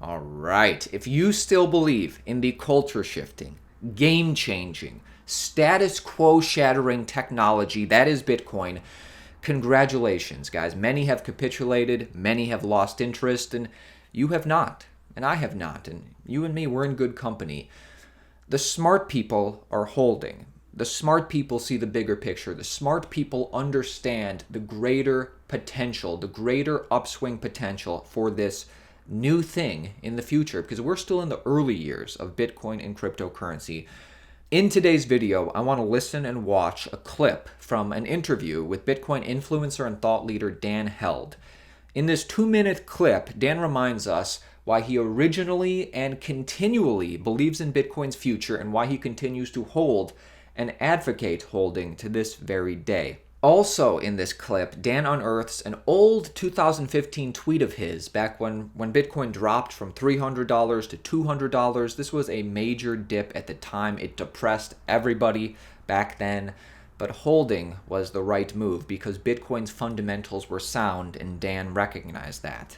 All right. If you still believe in the culture shifting, game changing, status quo shattering technology that is Bitcoin, congratulations, guys. Many have capitulated, many have lost interest, and you have not. And I have not. And you and me, we're in good company. The smart people are holding. The smart people see the bigger picture. The smart people understand the greater potential, the greater upswing potential for this new thing in the future, because we're still in the early years of Bitcoin and cryptocurrency. In today's video, I want to listen and watch a clip from an interview with Bitcoin influencer and thought leader Dan Held. In this 2-minute clip, Dan reminds us why he originally and continually believes in Bitcoin's future and why he continues to hold and advocate holding to this very day. Also in this clip, Dan unearths an old 2015 tweet of his back when Bitcoin dropped from $300 to $200. This was a major dip at the time. It depressed everybody back then, but holding was the right move because Bitcoin's fundamentals were sound, and Dan recognized that.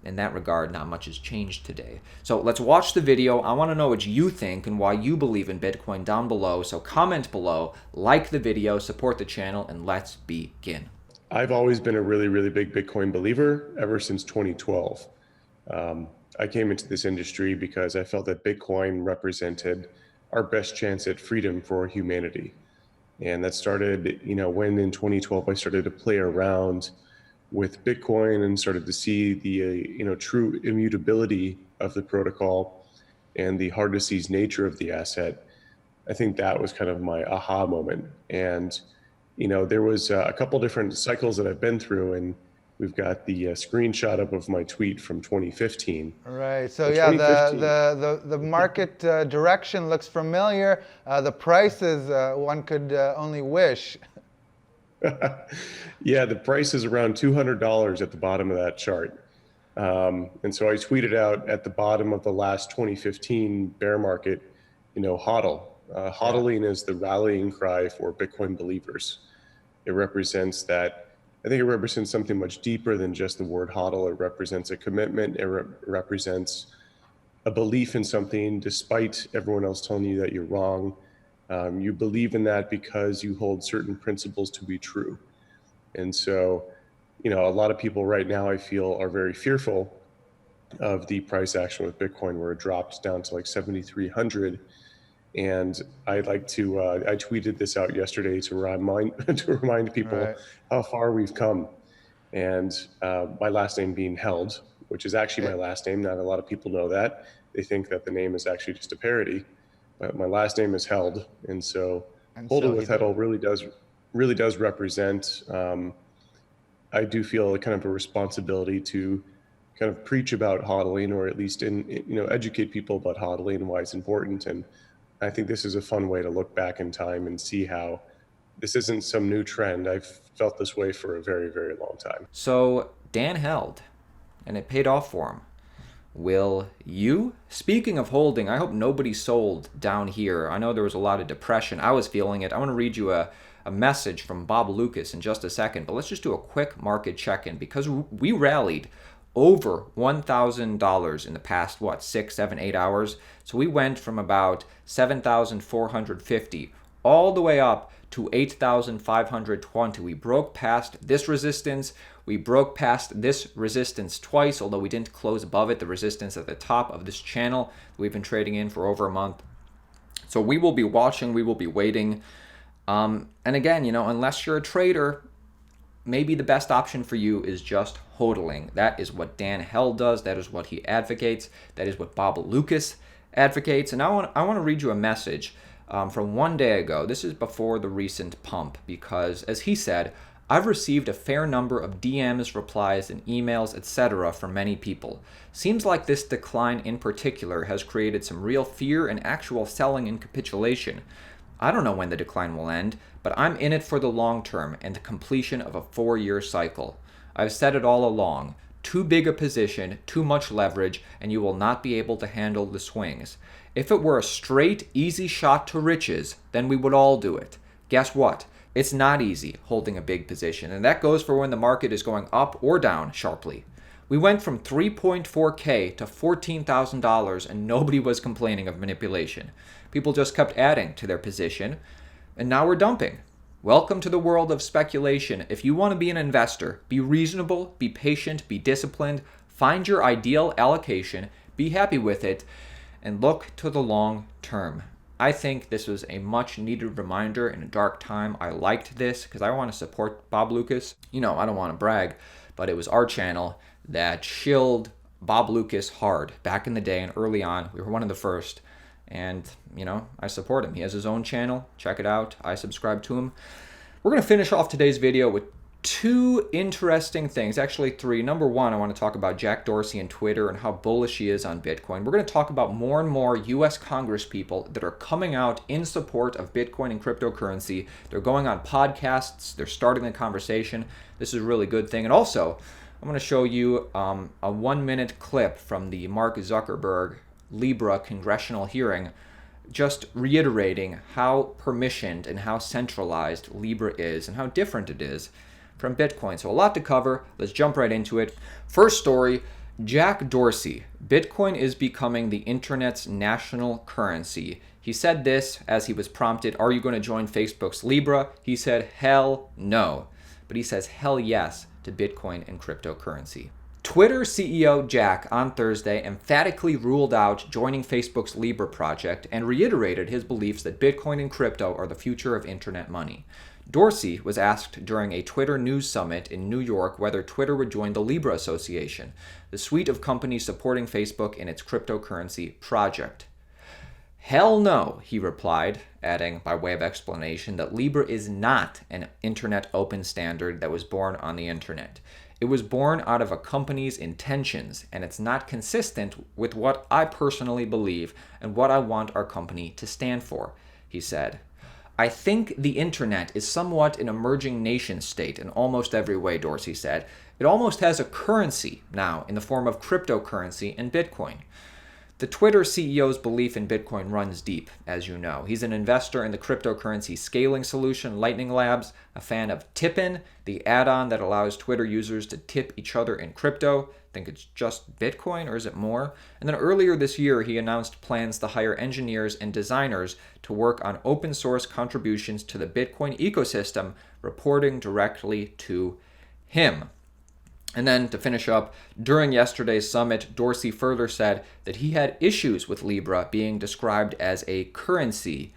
In that regard, not much has changed today. So let's watch the video. I want to know what you think and why you believe in Bitcoin down below. So comment below, like the video, support the channel, and let's begin. I've always been a really, really big Bitcoin believer ever since 2012. I came into this industry because I felt that Bitcoin represented our best chance at freedom for humanity. And that started, when in 2012 I started to play around with Bitcoin and started to see the true immutability of the protocol and the hard to seize nature of the asset. I think that was kind of my aha moment. And there was a couple different cycles that I've been through, and we've got the screenshot up of my tweet from 2015. All right. So yeah, the market direction looks familiar. The prices, one could only wish. Yeah, the price is around $200 at the bottom of that chart. And so I tweeted out at the bottom of the last 2015 bear market, HODL. HODLing is the rallying cry for Bitcoin believers. It represents that, I think it represents something much deeper than just the word HODL. It represents a commitment. It represents a belief in something despite everyone else telling you that you're wrong. You believe in that because you hold certain principles to be true. And so, a lot of people right now, I feel, are very fearful of the price action with Bitcoin, where it dropped down to like 7,300. And I tweeted this out yesterday to remind people how far we've come. And my last name being Held, which is actually my last name. Not a lot of people know that. They think that the name is actually just a parody. But my last name is Held, and so holding with Hedl really does represent. I do feel kind of a responsibility to kind of preach about hodling, or at least educate people about hodling and why it's important. And I think this is a fun way to look back in time and see how this isn't some new trend. I've felt this way for a very, very long time. So Dan held, and it paid off for him. Will you? Speaking of holding, I hope nobody sold down here. I know there was a lot of depression. I was feeling it. I want to read you a message from Bob Lucas in just a second, but let's just do a quick market check-in because we rallied over $1,000 in the past, 6, 7, 8 hours. So we went from about 7,450 all the way up to 8,520. We broke past this resistance. We broke past this resistance twice, although we didn't close above it, the resistance at the top of this channel we've been trading in for over a month. So we will be watching, we will be waiting. And again, unless you're a trader, maybe the best option for you is just hodling. That is what Dan Held does. That is what he advocates. That is what Bob Lucas advocates. And I want to read you a message from one day ago. This is before the recent pump because, as he said, I've received a fair number of DMs, replies, and emails, etc. from many people. Seems like this decline in particular has created some real fear and actual selling and capitulation. I don't know when the decline will end, but I'm in it for the long term and the completion of a 4-year cycle. I've said it all along. Too big a position, too much leverage, and you will not be able to handle the swings. If it were a straight, easy shot to riches, then we would all do it. Guess what? It's not easy holding a big position, and that goes for when the market is going up or down sharply. We went from 3.4K to $14,000 and nobody was complaining of manipulation. People just kept adding to their position and now we're dumping. Welcome to the world of speculation. If you want to be an investor, be reasonable, be patient, be disciplined, find your ideal allocation, be happy with it, and look to the long term. I think this was a much needed reminder in a dark time. I liked this because I want to support Bob Lucas. You know, I don't want to brag, but it was our channel that shilled Bob Lucas hard back in the day and early on. We were one of the first. And, you know, I support him. He has his own channel. Check it out. I subscribe to him. We're going to finish off today's video with two interesting things. Actually, three. Number one, I want to talk about Jack Dorsey and Twitter and how bullish he is on Bitcoin. We're going to talk about more and more U.S. Congress people that are coming out in support of Bitcoin and cryptocurrency. They're going on podcasts. They're starting the conversation. This is a really good thing. And also, I'm going to show you a 1-minute clip from the Mark Zuckerberg Libra congressional hearing, just reiterating how permissioned and how centralized Libra is and how different it is from Bitcoin. So a lot to cover. Let's jump right into it. First story, Jack Dorsey. Bitcoin is becoming the internet's national currency. He said this as he was prompted, are you going to join Facebook's Libra? He said, hell no. But he says hell yes to Bitcoin and cryptocurrency. Twitter CEO Jack on Thursday emphatically ruled out joining Facebook's Libra project and reiterated his beliefs that Bitcoin and crypto are the future of internet money. Dorsey was asked during a Twitter news summit in New York whether Twitter would join the Libra Association, the suite of companies supporting Facebook in its cryptocurrency project. Hell no, he replied, adding by way of explanation that Libra is not an internet open standard that was born on the internet. It was born out of a company's intentions, and it's not consistent with what I personally believe and what I want our company to stand for, he said. I think the internet is somewhat an emerging nation state in almost every way, Dorsey said. It almost has a currency now in the form of cryptocurrency and Bitcoin. The Twitter CEO's belief in Bitcoin runs deep, as you know. He's an investor in the cryptocurrency scaling solution Lightning Labs, a fan of Tippin, the add-on that allows Twitter users to tip each other in crypto. Think it's just Bitcoin, or is it more? And then earlier this year, he announced plans to hire engineers and designers to work on open source contributions to the Bitcoin ecosystem, reporting directly to him. And then to finish up, during yesterday's summit, Dorsey further said that he had issues with Libra being described as a currency.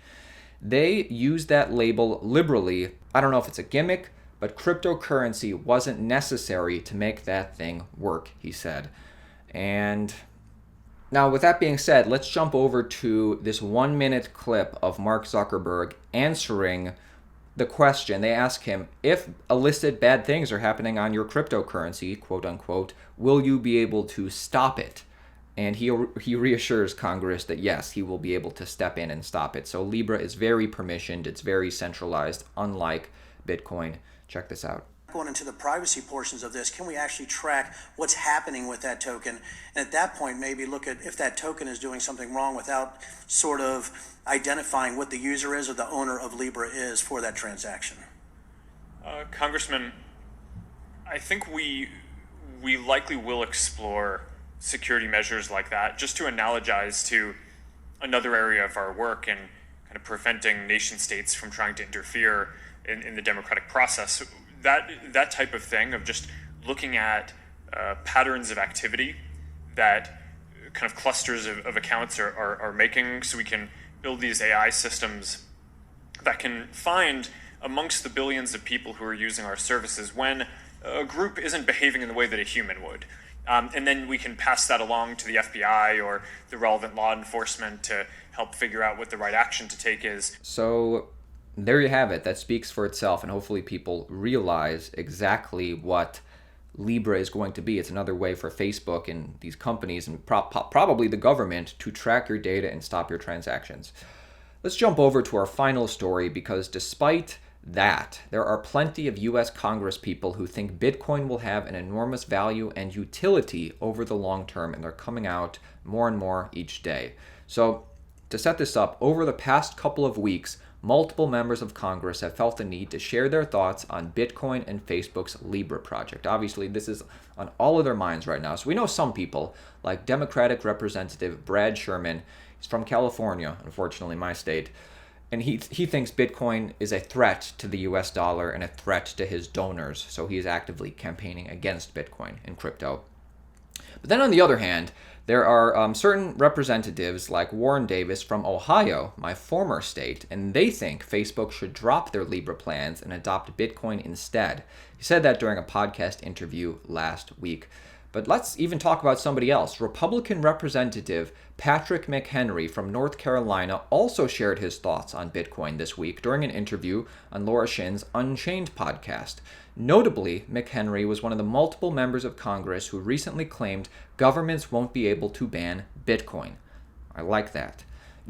They use that label liberally. I don't know if it's a gimmick, but cryptocurrency wasn't necessary to make that thing work, he said. And now with that being said, let's jump over to this 1-minute clip of Mark Zuckerberg answering the question. They ask him, if illicit bad things are happening on your cryptocurrency, quote unquote, will you be able to stop it? And he reassures Congress that yes, he will be able to step in and stop it. So Libra is very permissioned, it's very centralized, unlike Bitcoin. Check this out. Going into the privacy portions of this, can we actually track what's happening with that token? And at that point, maybe look at if that token is doing something wrong without sort of identifying what the user is or the owner of Libra is for that transaction. Congressman, I think we likely will explore security measures like that, just to analogize to another area of our work in kind of preventing nation states from trying to interfere in the democratic process. That type of thing of just looking at patterns of activity that kind of clusters of accounts are making, so we can build these AI systems that can find amongst the billions of people who are using our services when a group isn't behaving in the way that a human would. And then we can pass that along to the FBI or the relevant law enforcement to help figure out what the right action to take is. So there you have it. That speaks for itself, and hopefully people realize exactly what Libra is going to be. It's another way for Facebook and these companies and probably the government to track your data and stop your transactions. Let's jump over to our final story, because despite that, there are plenty of U.S. Congress people who think Bitcoin will have an enormous value and utility over the long term, and they're coming out more and more each day. So to set this up, over the past couple of weeks, multiple members of Congress have felt the need to share their thoughts on Bitcoin and Facebook's Libra project. Obviously, this is on all of their minds right now. So we know some people, like Democratic Representative Brad Sherman. He's from California, unfortunately, my state. And he thinks Bitcoin is a threat to the US dollar and a threat to his donors. So he is actively campaigning against Bitcoin and crypto. But then on the other hand, there are certain representatives like Warren Davis from Ohio, my former state, and they think Facebook should drop their Libra plans and adopt Bitcoin instead. He said that during a podcast interview last week. But let's even talk about somebody else. Republican Representative Patrick McHenry from North Carolina also shared his thoughts on Bitcoin this week during an interview on Laura Shin's Unchained podcast. Notably, McHenry was one of the multiple members of Congress who recently claimed governments won't be able to ban Bitcoin. I like that.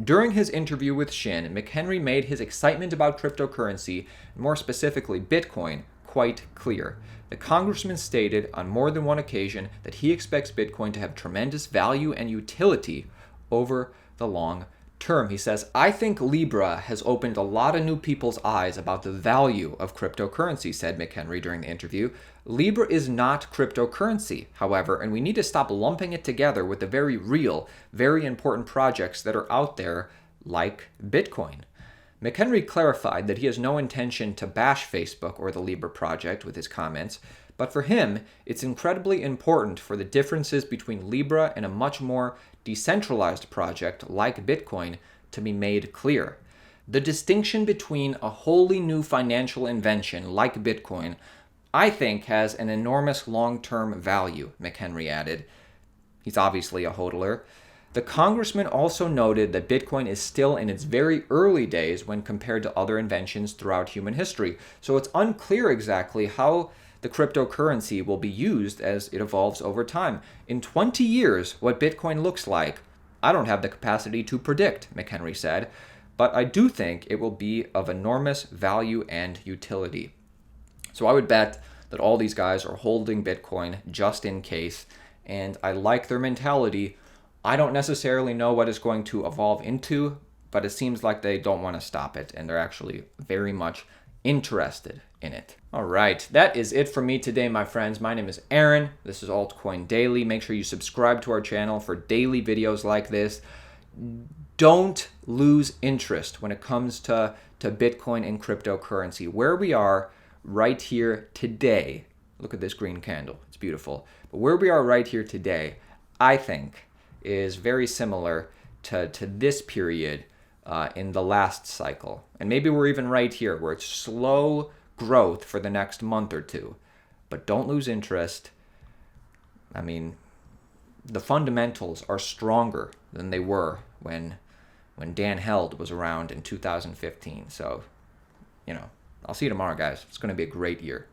During his interview with Shin, McHenry made his excitement about cryptocurrency, and more specifically Bitcoin, quite clear. The congressman stated on more than one occasion that he expects Bitcoin to have tremendous value and utility over the long term. He says, I think Libra has opened a lot of new people's eyes about the value of cryptocurrency, said McHenry during the interview. Libra is not cryptocurrency, however, and we need to stop lumping it together with the very real, very important projects that are out there like Bitcoin. McHenry clarified that he has no intention to bash Facebook or the Libra project with his comments, but for him, it's incredibly important for the differences between Libra and a much more decentralized project like Bitcoin to be made clear. The distinction between a wholly new financial invention like Bitcoin, I think, has an enormous long-term value, McHenry added. He's obviously a hodler. The congressman also noted that Bitcoin is still in its very early days when compared to other inventions throughout human history, so it's unclear exactly how the cryptocurrency will be used as it evolves over time. In 20 years, what Bitcoin looks like, I don't have the capacity to predict, McHenry said, but I do think it will be of enormous value and utility. So I would bet that all these guys are holding Bitcoin just in case, and I like their mentality. I don't necessarily know what it's going to evolve into, but it seems like they don't want to stop it, and they're actually very much interested in it. All right, that is it for me today, my friends. My name is Aaron. This is Altcoin Daily. Make sure you subscribe to our channel for daily videos like this. Don't lose interest when it comes to Bitcoin and cryptocurrency. Where we are right here today, look at this green candle. It's beautiful. But where we are right here today, I think, is very similar to this period in the last cycle. And maybe we're even right here where it's slow growth for the next month or two. But don't lose interest. I mean, the fundamentals are stronger than they were when Dan Held was around in 2015. So, I'll see you tomorrow, guys. It's going to be a great year.